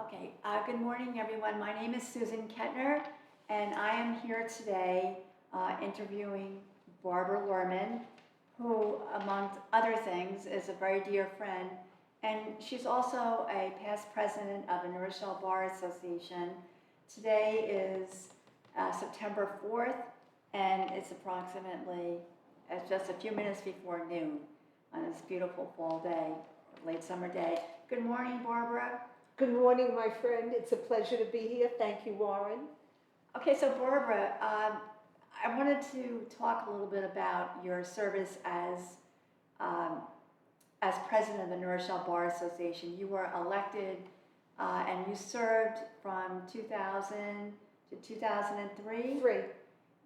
Okay, good morning, everyone. My name is Susan Kettner, and I am here today interviewing Barbara Lerman, who, among other things, is a very dear friend. And she's also a past president of the New Rochelle Bar Association. Today is September 4th, and it's approximately just a few minutes before noon on this beautiful fall day, late summer day. Good morning, Barbara. Good morning, my friend. It's a pleasure to be here. Thank you, Warren. Okay, so Barbara, I wanted to talk a little bit about your service as president of the New Rochelle Bar Association. You were elected and you served from 2000 to 2003? Three.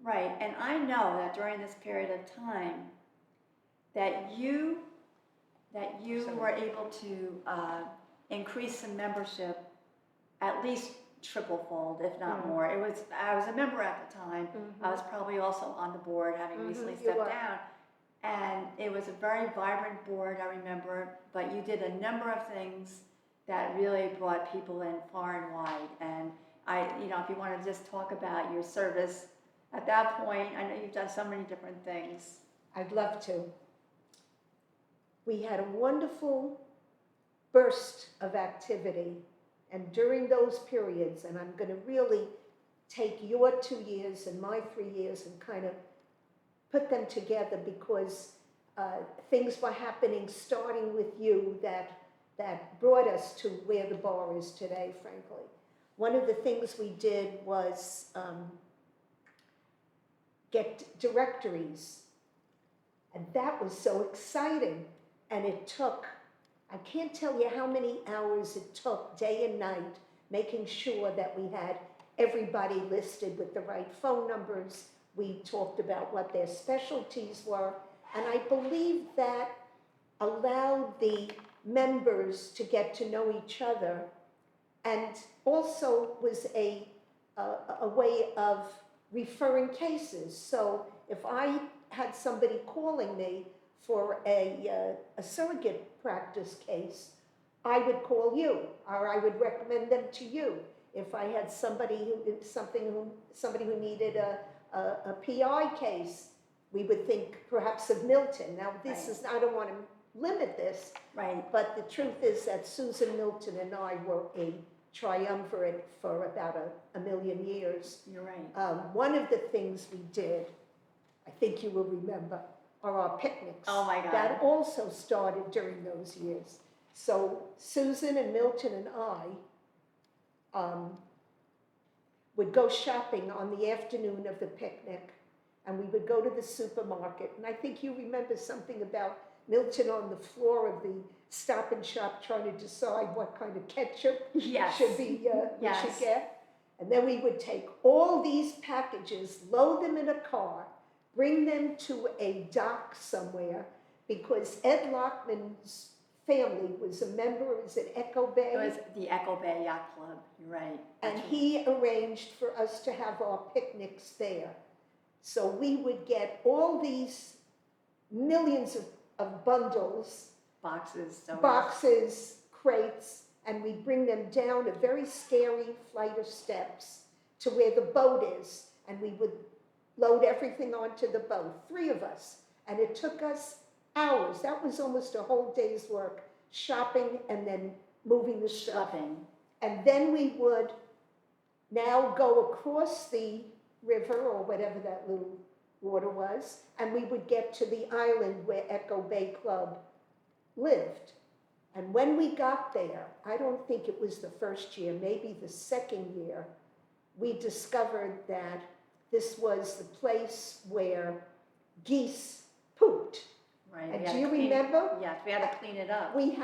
Right, and I know that during this period of time that you were able to increase the membership at least triple-fold, if not more. I was a member at the time. I was probably also on the board, having recently stepped down. And it was a very vibrant board, I remember, but you did a number of things that really brought people in far and wide. And if you want to just talk about your service at that point, I know you've done so many different things. I'd love to. We had a wonderful burst of activity, and during those periods, and I'm going to really take your 2 years and my 3 years and kind of put them together because things were happening starting with you that brought us to where the bar is today, frankly. One of the things we did was get directories, and that was so exciting, and it took, I can't tell you how many hours it took, day and night, making sure that we had everybody listed with the right phone numbers. We talked about what their specialties were, and I believe that allowed the members to get to know each other, and also was a way of referring cases. So if I had somebody calling me for a surrogate practice case, I would call you, or I would recommend them to you. If I had somebody who needed a PI case, we would think perhaps of Milton. Now this is, I don't want to limit this, but the truth is that Susan, Milton, and I were a triumvirate for about a million years. You're right. One of the things we did, I think you will remember, are our picnics. Oh my God. That also started during those years. So Susan and Milton and I would go shopping on the afternoon of the picnic, and we would go to the supermarket. And I think you remember something about Milton on the floor of the Stop and Shop trying to decide what kind of ketchup we should get. And then we would take all these packages, load them in a car, bring them to a dock somewhere, because Ed Lockman's family was a member, was it Echo Bay? It was the Echo Bay Yacht Club, you're right. And he arranged for us to have our picnics there. So we would get all these millions of bundles, boxes, crates, and we'd bring them down a very scary flight of steps to where the boat is, and we would load everything onto the boat, 3 of us. And it took us hours. That was almost a whole day's work, shopping and then moving the stuff. And then we would now go across the river or whatever that little water was, and we would get to the island where Echo Bay Club lived. And when we got there, I don't think it was the first year, maybe the second year, we discovered that this was the place where geese pooped. Right. And do you remember? Yes, we had to clean it up. We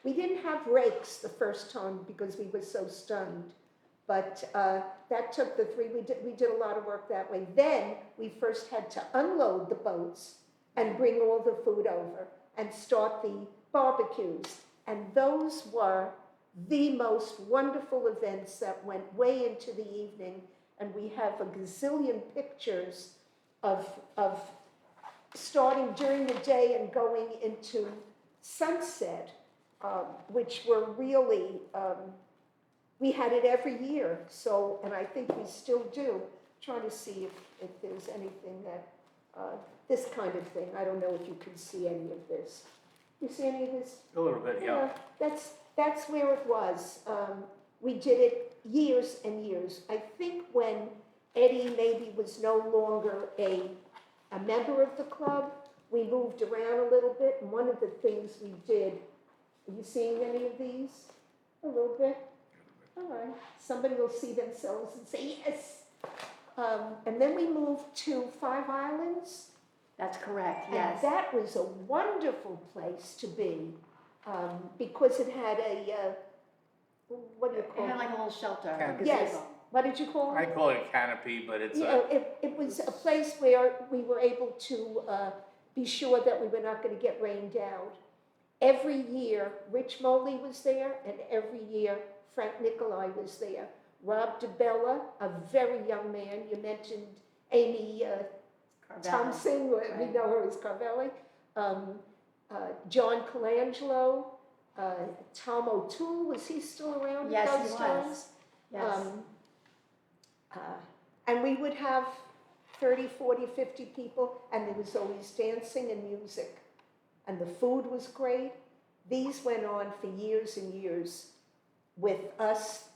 didn't have rakes the first time because we were so stunned. But that took the 3, we did a lot of work that way. Then we first had to unload the boats and bring all the food over and start the barbecues. And those were the most wonderful events that went way into the evening. And we have a gazillion pictures of starting during the day and going into sunset, which were really we had it every year, so, and I think we still do, trying to see if there's anything that, this kind of thing, I don't know if you can see any of this. You see any of this? A little bit, yeah. That's where it was. We did it years and years. I think when Eddie maybe was no longer a member of the club, we moved around a little bit, and one of the things we did, are you seeing any of these? A little bit? All right, somebody will see themselves and say, yes. And then we moved to Five Islands. That's correct, yes. And that was a wonderful place to be, because it had a, what do you It call had it? like a little shelter, a Canopy. Yes. gazebo. What did you call I it? call it a canopy, but it's You know, it was a place where we were able to be sure that we were not going to get rained out. Every year, Rich Moley was there, and every year, Frank Nicolai was there. Rob DeBella, a very young man, you mentioned Amy Carvelli. Thompson, we Right. know her as Carvelli, John Colangelo, Tom O'Toole, was he still around Yes, at he those was. times? Yes, And we would have 30, 40, 50 people, and there was always dancing and music. And the food was great. These went on for years and years with us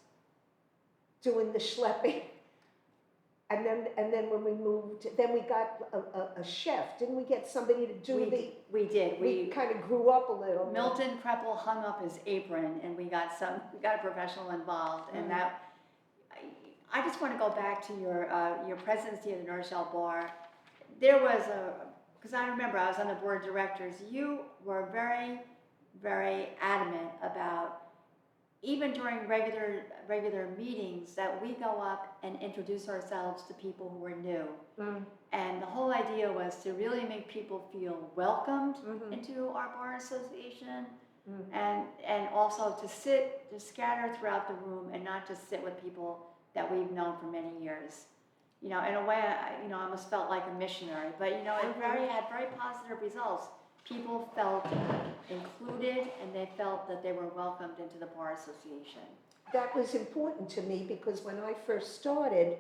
doing the schlepping. And then when we moved, then we got a chef. Didn't we get somebody to do we did. we kind of grew up a little. Milton Kreppel hung up his apron, and we got a professional involved, and that. I just want to go back to your presidency of the North Shell Bar. There was because I remember I was on the board of directors. You were very, very adamant about, even during regular meetings, that we go up and introduce ourselves to people who are new. And the whole idea was to really make people feel welcomed into our bar association, and also to scatter throughout the room and not just sit with people that we've known for many years. You know, in a way, I almost felt like a missionary, but it had very positive results. People felt included, and they felt that they were welcomed into the bar association. That was important to me because when I first started,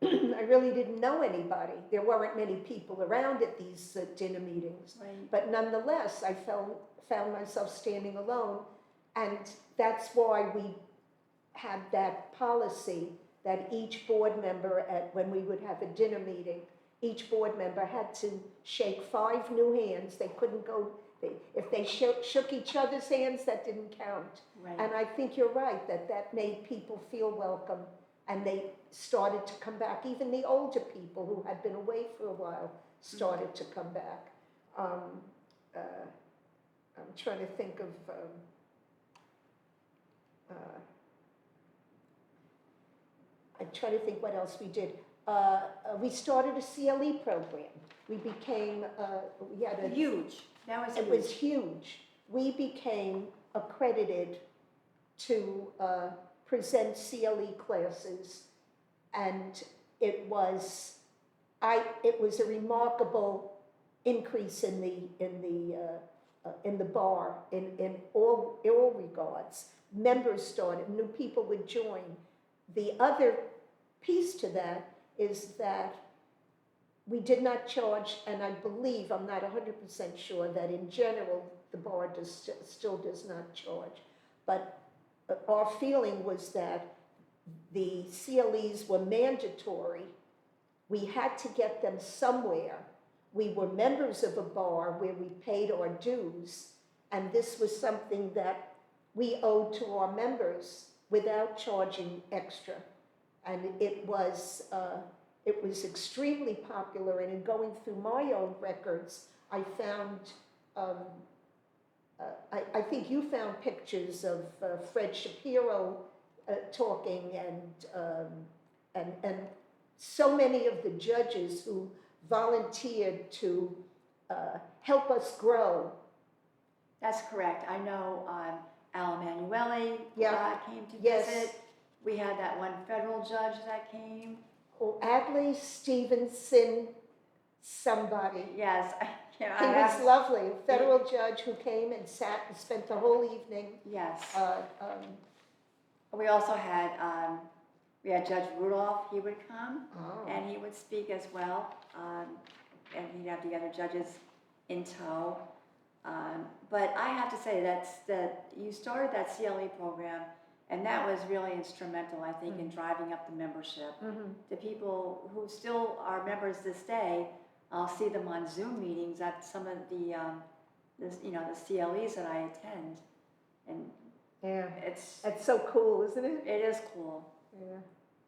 I really didn't know anybody. There weren't many people around at these dinner meetings. Right. But nonetheless, I found myself standing alone, and that's why we had that policy that each board member, when we would have a dinner meeting, each board member had to shake 5 new hands. They couldn't go, if they shook each other's hands, that didn't count. Right. And I think you're right, that made people feel welcome, and they started to come back. Even the older people who had been away for a while started to come back. I'm trying to think of, I'm trying to think what else we did. We started a CLE program. We became, we had a... Huge. That was It huge. was huge. We became accredited to present CLE classes, and it was a remarkable increase in the bar in all regards. Members started, new people would join. The other piece to that is that we did not charge, and I believe, I'm not 100% sure, that in general the bar still does not charge. But our feeling was that the CLEs were mandatory. We had to get them somewhere. We were members of a bar where we paid our dues, and this was something that we owed to our members without charging extra. And it was extremely popular, and in going through my own records, I found, I think you found pictures of Fred Shapiro talking, and so many of the judges who volunteered to help us grow. That's correct. I know Al Emanuele came to Yes. visit. We had that one federal judge that came. Oh, Adley Stevenson, somebody. Yes, He was lovely, a federal judge who came and sat and spent the whole evening. Yes. We also had, we had Judge Rudolph, he would come, Oh. and he would speak as well. And he'd have the other judges in tow. But I have to say, you started that CLE program, and that was really instrumental, I think, in driving up the membership. Mhm. The people who still are members this day, I'll see them on Zoom meetings at some of the CLEs that I attend, and Yeah, it's that's so cool, isn't it? it is cool.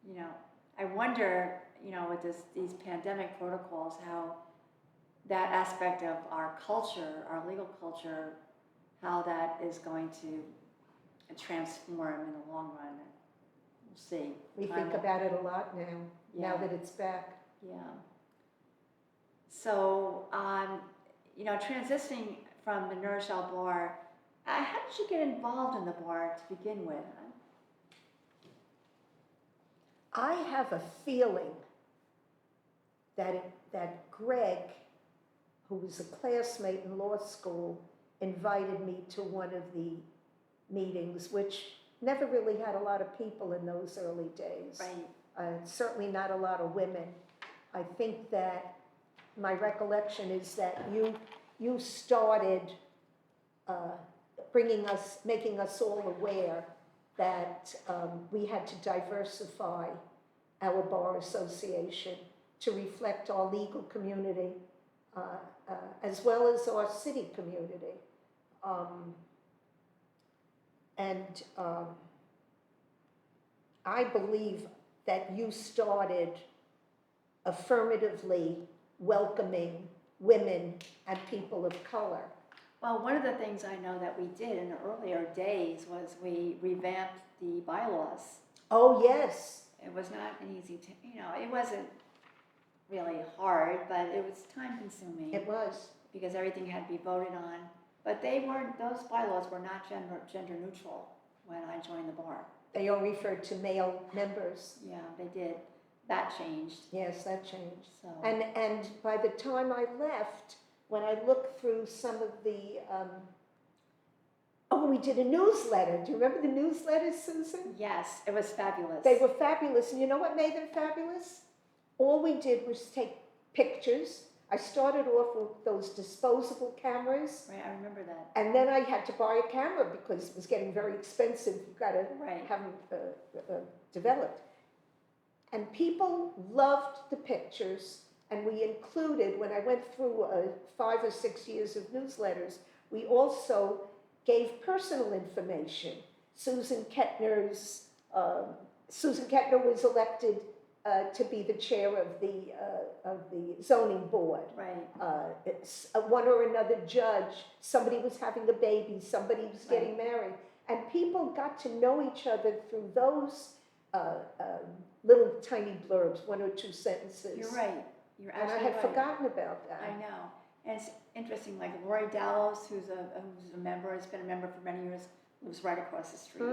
Yeah. I wonder, with these pandemic protocols, how that aspect of our culture, our legal culture, how that is going to transform in the long run. We'll see. We Time think will- about it a lot now Yeah. that it's back. Yeah. So, transitioning from the Nourishell Bar, how did you get involved in the bar to begin with? I have a feeling that Greg, who was a classmate in law school, invited me to one of the meetings, which never really had a lot of people in those early days. Right. Certainly not a lot of women. I think that my recollection is that you started making us all aware that we had to diversify our bar association to reflect our legal community as well as our city community. I believe that you started affirmatively welcoming women and people of color. Well, one of the things I know that we did in the earlier days was we revamped the bylaws. Oh, yes. It was not an easy, it wasn't really hard, but it was time consuming. It was. Because everything had to be voted on. But those bylaws were not gender neutral when I joined the bar. They all referred to male members. Yeah, they did. That changed. Yes, that changed. So. And by the time I left, when I looked through some of the, we did a newsletter. Do you remember the newsletters, Susan? Yes, it was fabulous. They were fabulous. And you know what made them fabulous? All we did was take pictures. I started off with those disposable cameras. Right, I remember that. And then I had to buy a camera because it was getting very expensive. You've got to Right. have them developed. And people loved the pictures. And we included, when I went through 5 or 6 years of newsletters, we also gave personal information. Susan Kettner was elected to be the chair of the zoning board. Right. One or another judge, somebody was having a baby, somebody was getting married. And people got to know each other through those little tiny blurbs, 1 or 2 sentences. You're right. You're And I absolutely had right. forgotten about that. I know. And it's interesting, like Lori Dallos, who's a member, has been a member for many years, lives right across the street.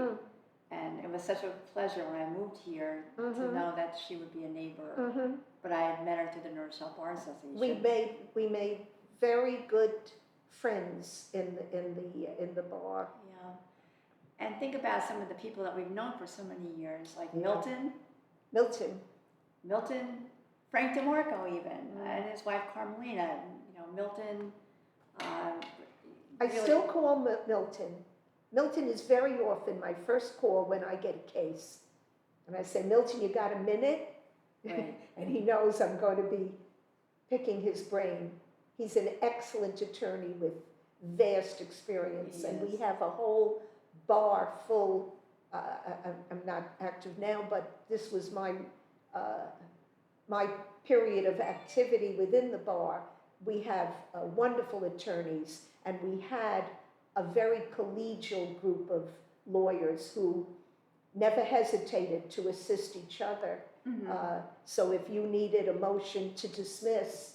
And it was such a pleasure when I moved here to know that she would be a neighbor. But I had met her through the Nourishell Bar Association. We made very good friends in the bar. Yeah. And think about some of the people that we've known for so many years, like Yeah. Milton, Frank DeMarco even, and his wife Carmelina. Milton. I still call Milton. Milton is very often my first call when I get a case. And I say, Milton, you got a minute? Right. And he knows I'm going to be picking his brain. He's an excellent attorney with vast experience. He And is. we have a whole bar full. I'm not active now, but this was my period of activity within the bar. We have wonderful attorneys, and we had a very collegial group of lawyers who never hesitated to assist each other. So if you needed a motion to dismiss,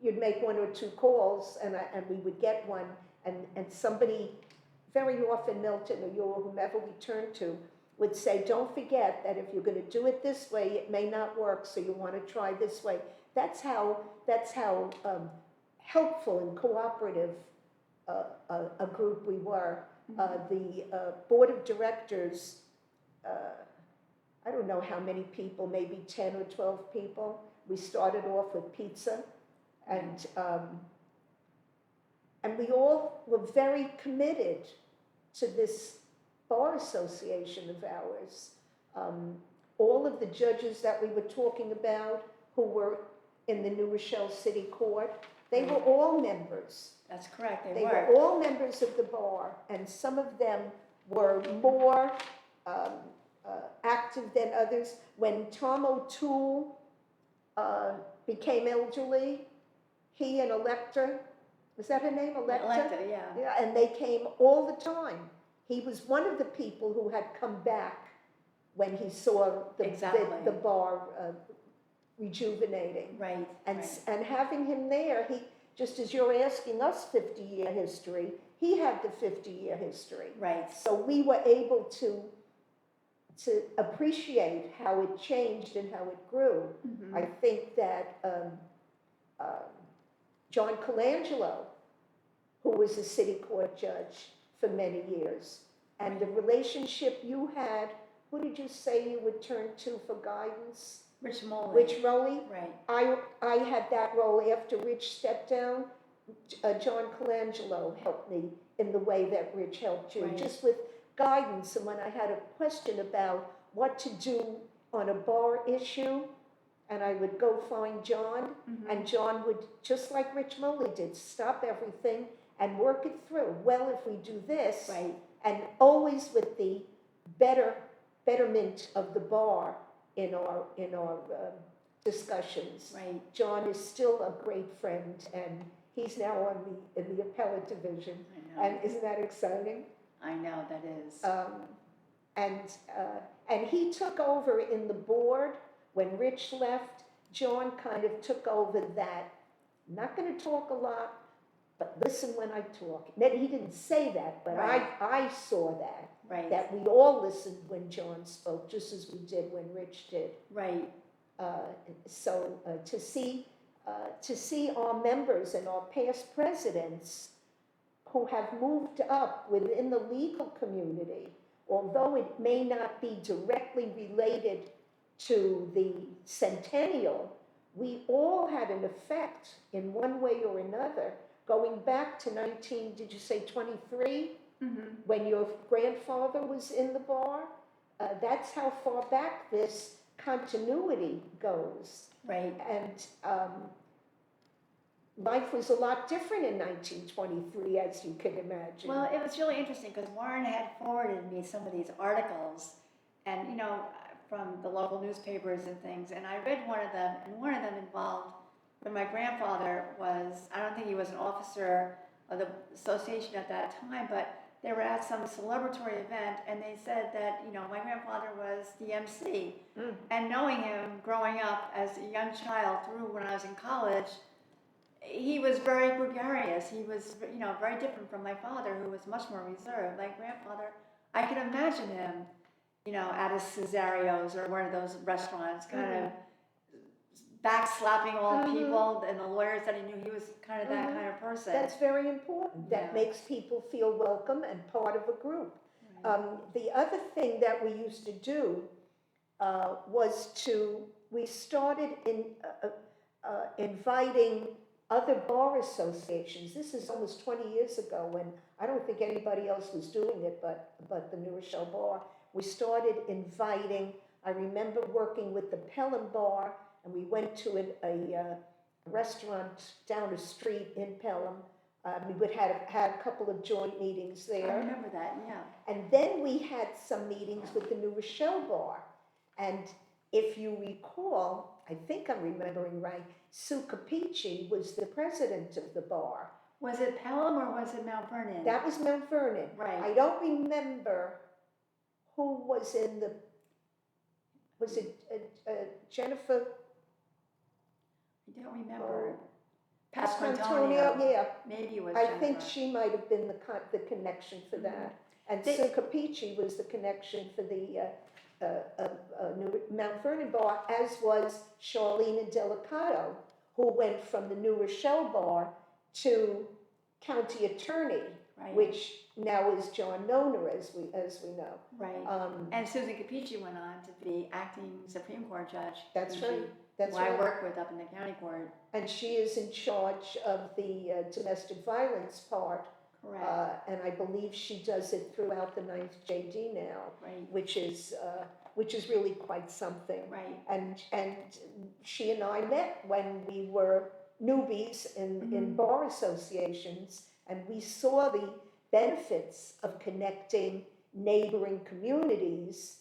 you'd make 1 or 2 calls, and we would get one, and somebody, very often Milton or whomever we turned to, would say, don't forget that if you're going to do it this way, it may not work, so you want to try this way. That's how helpful and cooperative a group we were. The board of directors, I don't know how many people, maybe 10 or 12 people. We started off with pizza, and we all were very committed to this bar association of ours. All of the judges that we were talking about who were in the New Rochelle City Court, they were all members. That's correct, They were all members of the bar, and some of them were more active than others. When Tom O'Toole became elderly, he and Electa, was that her name, Electa? Electa, yeah. Yeah, and they came all the time. He was one of the people who had come back when he saw the bar rejuvenating. Right, And having him there, he, just as you're asking us 50-year history, he had the 50-year history. Right. So we were able to appreciate how it changed and how it grew. Mm-hmm. I think that John Colangelo, who was a city court judge for many years, and the relationship you had, who did you say you would turn to for guidance? Rich Moley. Rich Rowley? Right. I had that role after Rich stepped down. John Colangelo helped me in the way that Rich helped you, just with guidance. And when I had a question about what to do on a bar issue, and I would go find John, and John would, just like Rich Moley did, stop everything and work it through. Well, if we do this, and always with the betterment of the bar in our discussions. Right. John is still a great friend, and he's now in the appellate division. I know. And isn't that exciting? I know, that is. And he took over in the board. When Rich left, John kind of took over that. I'm not going to talk a lot, but listen when I talk. He didn't say that, but I saw that. Right. That we all listened when John spoke, just as we did when Rich did. Right. So to see our members and our past presidents who have moved up within the legal community, although it may not be directly related to the centennial, we all had an effect in one way or another, going back to 23? When your grandfather was in the bar. That's how far back this continuity goes. Right. And life was a lot different in 1923, as you can imagine. Well, it was really interesting because Warren had forwarded me some of these articles, and from the local newspapers and things, and I read one of them, and one of them involved when my grandfather was, I don't think he was an officer of the association at that time, but they were at some celebratory event, and they said that, my grandfather was the MC. And knowing him growing up as a young child through when I was in college, he was very gregarious. He was, very different from my father, who was much more reserved. My grandfather, I could imagine him, at a Cesario's or one of those restaurants, kind of backslapping all the people and the lawyers that he knew. He was kind of that kind of person. That's very important. That makes people feel welcome and part of a group. Right. The other thing that we used to do was we started inviting other bar associations. This is almost 20 years ago, when I don't think anybody else was doing it but the New Rochelle Bar. We started inviting, I remember working with the Pelham Bar, and we went to a restaurant down the street in Pelham. We would had a couple of joint meetings there. I remember that, yeah. And then we had some meetings with the New Rochelle Bar. And if you recall, I think I'm remembering right, Sue Capici was the president of the bar. Was it Pelham or was it Mount Vernon? That was Mount Vernon. Right. I don't remember who was in the, was it Jennifer? I don't remember. Pasquantonio, yeah. Maybe it was I Jennifer. think she might have been the connection for that. And Sue Capici was the connection for the Mount Vernon Bar, as was Charlene Delicato, who went from the New Rochelle Bar to county attorney, Right. which now is John Noner, as we know. Right. And Susan Capici went on to be acting Supreme Court judge. That's who right. That's who I right. work with up in the county court. And she is in charge of the domestic violence part. Correct. And I believe she does it throughout the 9th JD now, Right. which is really quite something. Right. And she and I met when we were newbies in bar associations, and we saw the benefits of connecting neighboring communities,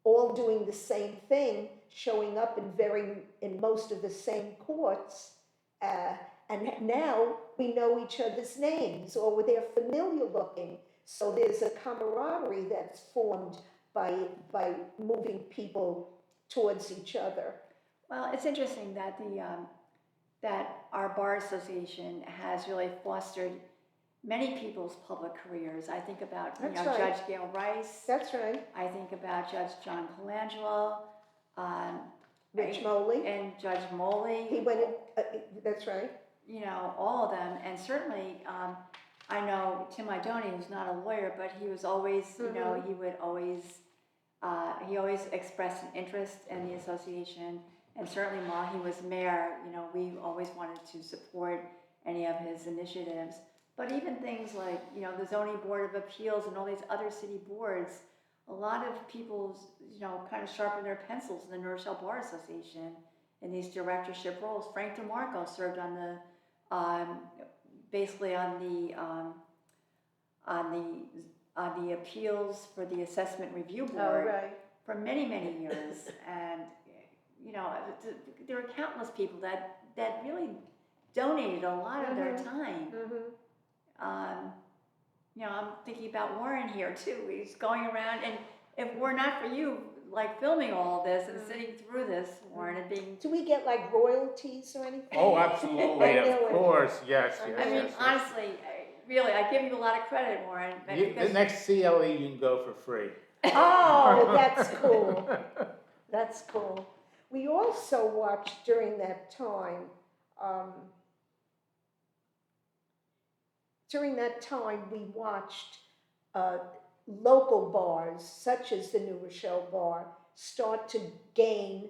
all doing the same thing, showing up in most of the same courts, and now we know each other's names, or they're familiar looking. So there's a camaraderie that's formed by moving people towards each other. Well, it's interesting that that our bar association has really fostered many people's public careers. I think about That's right. Judge Gail Rice. That's right. I think about Judge John Colangelo, Rich Moley. and Judge Moley. He went in, that's right. All of them, and certainly I know Tim Idoni, who's not a lawyer, but he was always, he would always, he always expressed an interest in the association, and certainly while he was mayor, we always wanted to support any of his initiatives. But even things like, the Zoning Board of Appeals and all these other city boards, a lot of people, kind of sharpen their pencils in the New Rochelle Bar Association in these directorship roles. Frank DeMarco served on the, basically on the appeals for the Assessment Review Board for many, many years. And, there were countless people that really donated a lot of their time. I'm thinking about Warren here too. He's going around, and if we're not for you, like filming all of this and sitting through this, Warren, and being... Do we get like royalties or anything? Oh, absolutely, of course, yes. I mean, honestly, really, I give you a lot of credit, Warren. The next CLE you can go for free. Oh, that's cool. That's cool. We also watched during that time, we watched local bars, such as the New Rochelle Bar, start to gain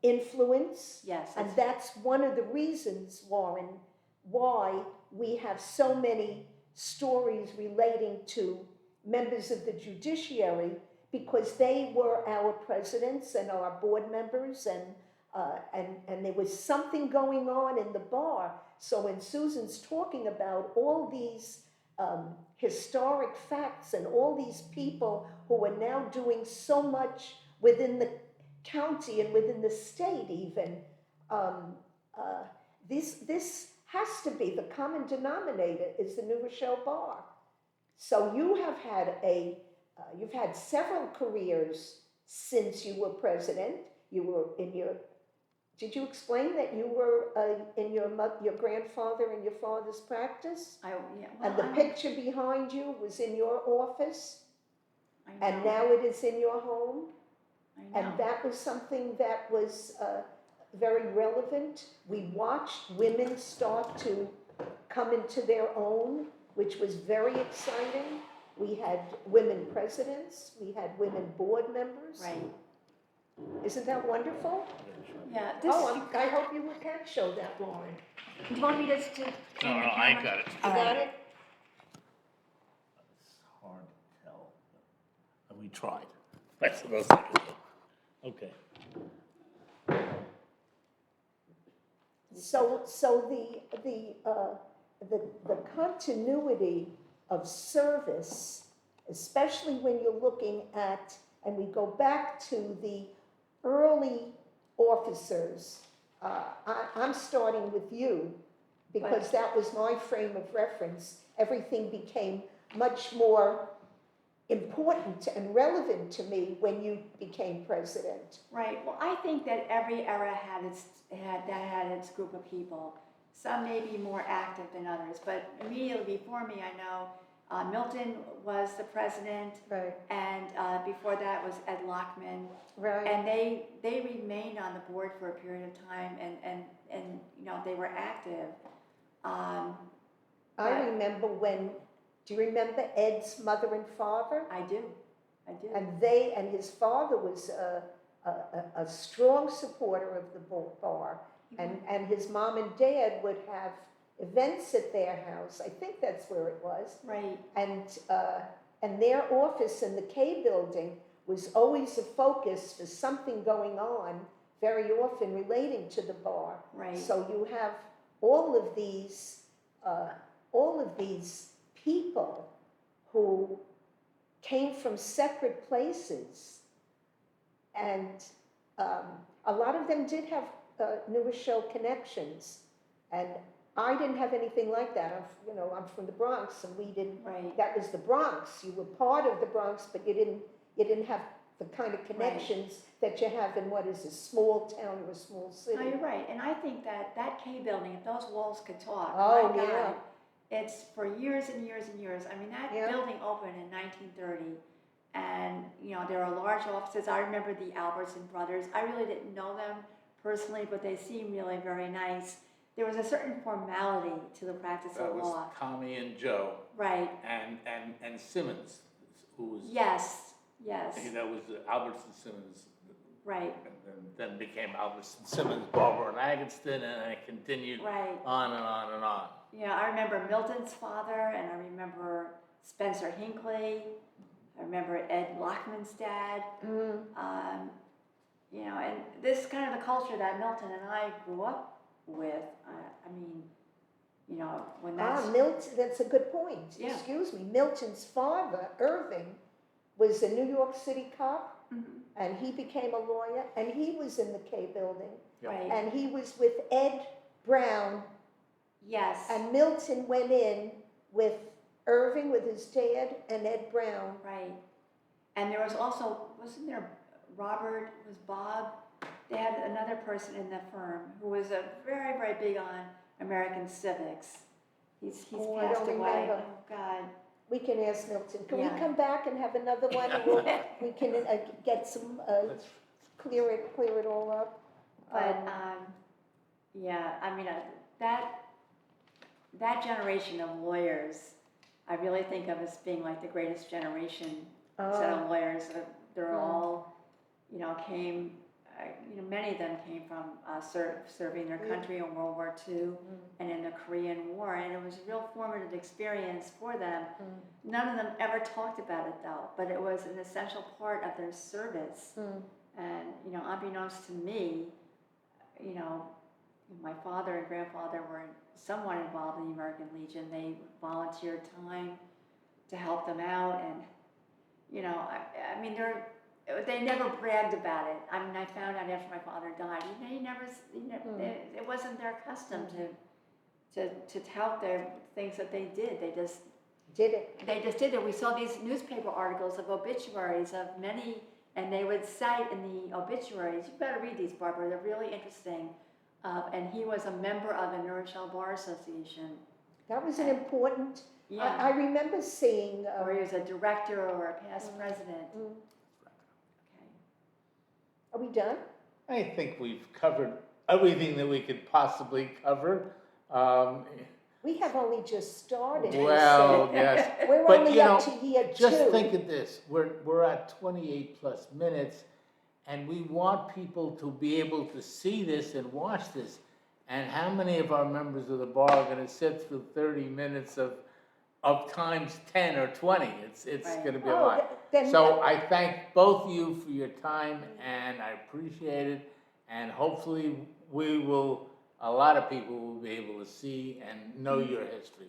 influence. Yes. And that's one of the reasons, Warren, why we have so many stories relating to members of the judiciary, because they were our presidents and our board members, and there was something going on in the bar. So when Susan's talking about all these historic facts and all these people who are now doing so much within the county and within the state even, this has to be the common denominator is the New Rochelle Bar. So you have had you've had several careers since you were president. You were in your... Did you explain that you were in your grandfather and your father's practice? And the picture behind you was in your office, and now it is in your home. And that was something that was very relevant. We watched women start to come into their own, which was very exciting. We had women presidents, we had women board members. Right. Isn't that wonderful? Yeah. I hope you can show that, Lauren. Do you want me to... No, I got it. You got it? It's hard to tell. We tried. That's the most I can do. Okay. So the continuity of service, especially when you're looking at, and we go back to the early officers. I'm starting with you because that was my frame of reference. Everything became much more important and relevant to me when you became president. Right. Well, I think that every era had its group of people. Some may be more active than others, but immediately before me, I know Milton was the president, Right. and before that was Ed Lockman, Right. and they remained on the board for a period of time, and they were active. I remember when Do you remember Ed's mother and father? I do. And his father was a strong supporter of the bar. And his mom and dad would have events at their house. I think that's where it was. Right, And their office in the K building was always a focus for something going on, very often relating to the bar. right. So you have all of these people who came from separate places, and a lot of them did have New Rochelle connections, and I didn't have anything like that. I'm from the Bronx, and we didn't. Right. That was the Bronx. You were part of the Bronx, but you didn't have the kind of connections that you have in what is a small town or a small city. No, you're right, and I think that K building, if those walls could talk, Oh, my God, yeah. it's for years and years and years. I mean, that Yeah. building opened in 1930, and there are large offices. I remember the Albertson brothers. I really didn't know them personally, but they seemed really very nice. There was a certain formality to the practice That of was law. Tommy and Joe Right. and Simmons, who was. Yes. That was Albertson Simmons. Right. And then became Albertson Simmons, Barber and Agatston, and then it continued Right. on and on and on. I remember Milton's father, and I remember Spencer Hinckley. I remember Ed Lockman's dad. And this kind of the culture that Milton and I grew up with. When that's Milton, that's a good point. Yeah. Excuse me. Milton's father, Irving, was a New York City cop, Mhm. and he became a lawyer, and he was in the K building, Right. and he was with Ed Brown, Yes. and Milton went in with Irving, with his dad, and Ed Brown. Right. And there was also, wasn't there Robert, was Bob? They had another person in the firm who was a very, very big on American civics. He's Oh, I passed don't away. remember. Oh, God. We can ask Milton. Can Yeah. we come back and have another one? We can get some, Let's clear it all up. But, that generation of lawyers, I really think of as being like the greatest generation set of lawyers. They're all, came, many of them came from serving their country in World War II and in the Korean War, and it was a real formative experience for them. None of them ever talked about it though, but it was an essential part of their service. And, unbeknownst to me, my father and grandfather were somewhat involved in the American Legion. They volunteered time to help them out, and they never bragged about it. I found out after my father died. It wasn't their custom to tout their things that they did. They just Did it? They just did it. We saw these newspaper articles of obituaries of many, and they would cite in the obituaries. You've got to read these, Barbara. They're really interesting. And he was a member of the New Rochelle Bar Association. That was an important. Yeah. I remember seeing. Or he was a director or a past president. Okay. Are we done? I think we've covered everything that we could possibly cover. We have only just started. Well, yes. We're But, only up to year 2. Just think of this. We're at 28 plus minutes, and we want people to be able to see this and watch this. And how many of our members of the bar are going to sit through 30 minutes of times 10 or 20? It's Right. going to be a lot. So I thank both of you for your time, and I appreciate it. And hopefully a lot of people will be able to see and know your history.